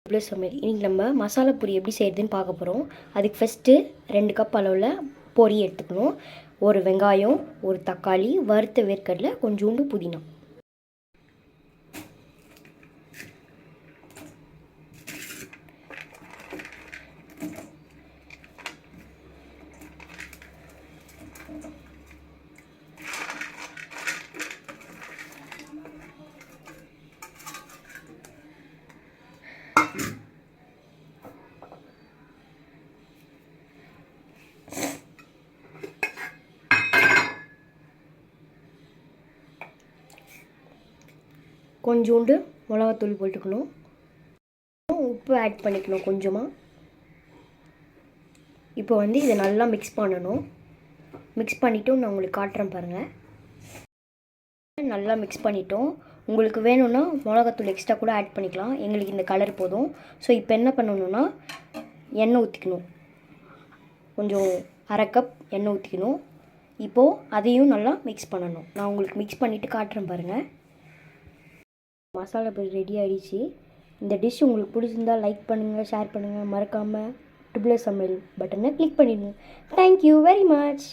Plus சமையல் இன்றைக்கி நம்ம மசாலா பூரி எப்படி செய்கிறதுன்னு பார்க்க போகிறோம். அதுக்கு ஃபஸ்ட்டு 2 கப் அளவில் பொரி எடுத்துக்கணும். ஒரு வெங்காயம், ஒரு தக்காளி, வறுத்த வேர்க்கடலை, கொஞ்சோண்டு புதினா. கொஞ்சோண்டு மிளகாத்தூள் போட்டுக்கணும். உப்பு ஆட் பண்ணிக்கணும் கொஞ்சமாக. இப்போ இதை நல்லா மிக்ஸ் பண்ணணும். மிக்ஸ் பண்ணிவிட்டு நான் உங்களுக்கு காட்டுறேன் பாருங்கள். நல்லா மிக்ஸ் பண்ணிட்டோம். உங்களுக்கு வேணும்னா மிளகாத்தூள் எக்ஸ்ட்ரா கூட ஆட் பண்ணிக்கலாம். எங்களுக்கு இந்த கலர் போதும். ஸோ இப்போ என்ன பண்ணணுன்னா எண்ணெய் ஊற்றிக்கணும். கொஞ்சம் 1/2 கப் எண்ணெய் ஊற்றிக்கணும். இப்போது அதையும் நல்லா மிக்ஸ் பண்ணணும். நான் உங்களுக்கு மிக்ஸ் பண்ணிவிட்டு காட்டுறேன் பாருங்கள். மசாலா பொரி ரெடி ஆகிடுச்சு. இந்த டிஷ் உங்களுக்கு பிடிச்சிருந்தால் லைக் பண்ணுங்கள், ஷேர் பண்ணுங்கள். மறக்காமல் ட்ரிபிள் சமையல் பட்டனை கிளிக் பண்ணிடுங்க. Thank you very much.